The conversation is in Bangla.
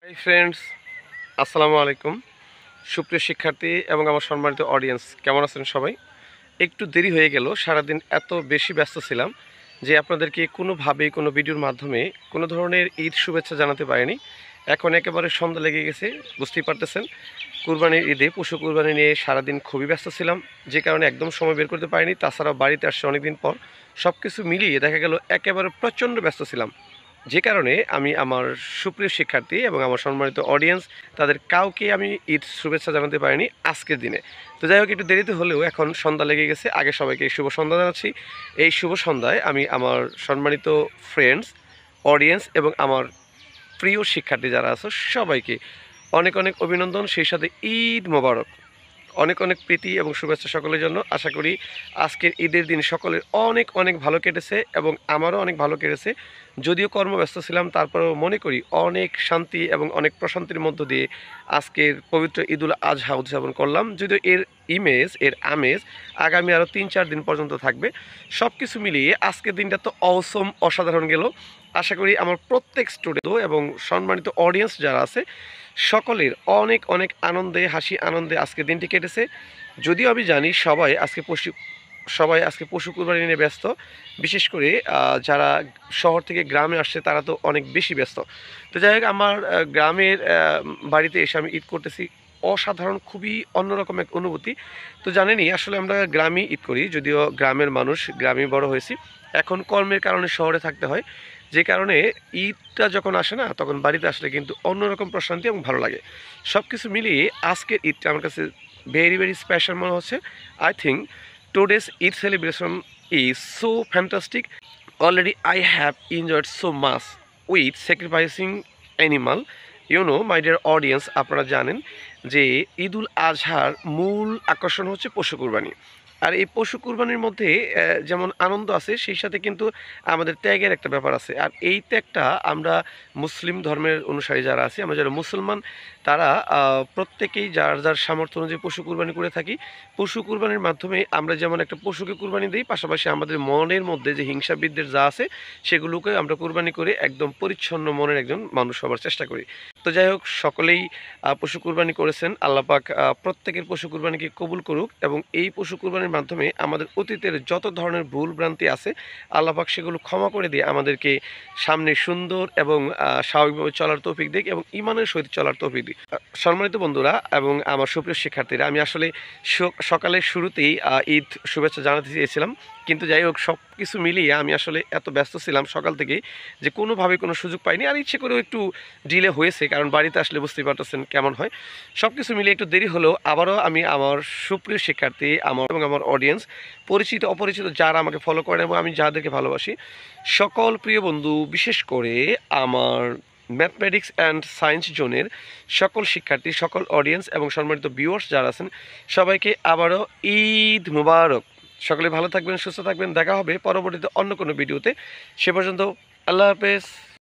হাই ফ্রেন্ডস, আসসালামু আলাইকুম। সুপ্রিয় শিক্ষার্থী এবং আমার সম্মানিত অডিয়েন্স, কেমন আছেন সবাই? একটু দেরি হয়ে গেল, সারাদিন এত বেশি ব্যস্ত ছিলাম যে আপনাদেরকে কোনোভাবেই কোনো ভিডিওর মাধ্যমে কোনো ধরনের ঈদ শুভেচ্ছা জানাতে পারিনি। এখন একেবারে সন্ধ্যা লেগে গেছে, বুঝতেই পারতেছেন। কুরবানির ঈদে পশু কুরবানি নিয়ে সারাদিন খুবই ব্যস্ত ছিলাম, যে কারণে একদম সময় বের করতে পারিনি। তাছাড়াও বাড়িতে আসছে অনেকদিন পর, সব কিছু মিলিয়ে দেখা গেল একেবারে প্রচণ্ড ব্যস্ত ছিলাম, যে কারণে আমি আমার সুপ্রিয় শিক্ষার্থী এবং আমার সম্মানিত অডিয়েন্স, তাদের কাউকে আমি ঈদ শুভেচ্ছা জানাতে পারিনি আজকের দিনে। তো যাই হোক, একটু দেরিতে হলেও এখন সন্ধ্যা লেগে গেছে। আগে সবাইকে শুভ সন্ধ্যা জানাচ্ছি। এই শুভ সন্ধ্যায় আমি আমার সম্মানিত ফ্রেন্ডস, অডিয়েন্স এবং আমার প্রিয় শিক্ষার্থী যারা আছে সবাইকে অনেক অনেক অভিনন্দন, সেই সাথে ঈদ মোবারক। অনেক অনেক প্রীতি এবং শুভেচ্ছা সকলের জন্য। আশা করি আজকের ঈদের দিন সকলের অনেক অনেক ভালো কেটেছে এবং আমারও অনেক ভালো কেটেছে। যদিও কর্মব্যস্ত ছিলাম, তারপরেও মনে করি অনেক শান্তি এবং অনেক প্রশান্তির মধ্য দিয়ে আজকের পবিত্র ঈদুল আজহা উদযাপন করলাম। যদিও এর আমেজ আগামী আরও ৩-৪ দিন পর্যন্ত থাকবে। সব কিছু মিলিয়ে আজকের দিনটা তো অসম, অসাধারণ গেল। আশা করি আমার প্রত্যেক স্টুডেন্ট এবং সম্মানিত অডিয়েন্স যারা আছে সকলের অনেক অনেক আনন্দে, হাসি আনন্দে আজকের দিনটি কেটেছে। যদিও আমি জানি সবাই আজকে পশু কুরবানি নিয়ে ব্যস্ত। বিশেষ করে যারা শহর থেকে গ্রামে আসছে তারা তো অনেক বেশি ব্যস্ত। তো যাই হোক, আমার গ্রামের বাড়িতে এসে আমি ঈদ করতেছি। অসাধারণ, খুবই অন্যরকম এক অনুভূতি। তো জানেনই, আসলে আমরা গ্রামেই ঈদ করি, যদিও গ্রামের মানুষ, গ্রামেই বড় হয়েছি। এখন কর্মের কারণে শহরে থাকতে হয়, যে কারণে ঈদটা যখন আসে না, তখন বাড়িতে আসলে কিন্তু অন্যরকম প্রশান্তি এবং ভালো লাগে। সব কিছু মিলিয়ে আজকের ঈদটা আমার কাছে ভেরি ভেরি স্পেশাল মনে হচ্ছে। I think today's Eid celebration is so fantastic. Already I have enjoyed so much with sacrificing animal. My dear audience, আপনারা জানেন যে ঈদুল আজহার মূল আকর্ষণ হচ্ছে পশু কুরবানি। আর এই পশু কুরবানির মধ্যে যেমন আনন্দ আছে, সেই সাথে কিন্তু আমাদের ত্যাগের একটা ব্যাপার আছে। আর এই ত্যাগটা আমরা মুসলিম ধর্মের অনুসারী যারা আছি, আমরা যারা মুসলমান, তারা প্রত্যেকেই যার যার সামর্থ্য অনুযায়ী পশু কুরবানি করে থাকি। পশু কুরবানির মাধ্যমে আমরা যেমন একটা পশুকে কুরবানি দিই, পাশাপাশি আমাদের মনের মধ্যে যে হিংসাবিদ্বের যা আছে সেগুলোকে আমরা কুরবানি করে একদম পরিচ্ছন্ন মনের একজন মানুষ হবার চেষ্টা করি। তো যাই হোক, সকলেই পশু কুরবানি করেছেন। আল্লাহ পাক প্রত্যেকের পশু কুরবানিকে কবুল করুক এবং এই পশু কুরবানির মাধ্যমে আমাদের অতীতের যত ধরনের ভুল ভ্রান্তি আছে আল্লাহ পাক সেগুলো ক্ষমা করে দিয়ে আমাদেরকে সামনে সুন্দর এবং স্বাভাবিকভাবে চলার তৌফিক দিক এবং ঈমানের সহিত চলার তৌফিক দিক। সম্মানিত বন্ধুরা এবং আমার সুপ্রিয় শিক্ষার্থীরা, আমি আসলে সকালের শুরুতেই ঈদ শুভেচ্ছা জানাতে চেয়েছিলাম, কিন্তু যাই হোক, সব কিছু মিলিয়ে আমি আসলে এত ব্যস্ত ছিলাম সকাল থেকেই যে কোনোভাবে কোনো সুযোগ পাইনি। আর ইচ্ছে করেও একটু ডিলে হয়েছে, কারণ বাড়িতে আসলে বুঝতেই পারতেছেন কেমন হয়। সব কিছু মিলিয়ে একটু দেরি হলেও আবারও আমি আমার সুপ্রিয় শিক্ষার্থী এবং আমার অডিয়েন্স, পরিচিত অপরিচিত যারা আমাকে ফলো করেন এবং আমি যাদেরকে ভালোবাসি, সকল প্রিয় বন্ধু, বিশেষ করে আমার ম্যাথমেটিক্স অ্যান্ড সায়েন্স জোনের সকল শিক্ষার্থী, সকল অডিয়েন্স এবং সম্মানিত ভিউয়ার্স যারা আছেন, সবাইকে আবারও ঈদ মুবারক। সকলে ভালো থাকবেন, সুস্থ থাকবেন। দেখা হবে পরবর্তীতে অন্য কোনো ভিডিওতে। সে পর্যন্ত আল্লাহ হাফেজ।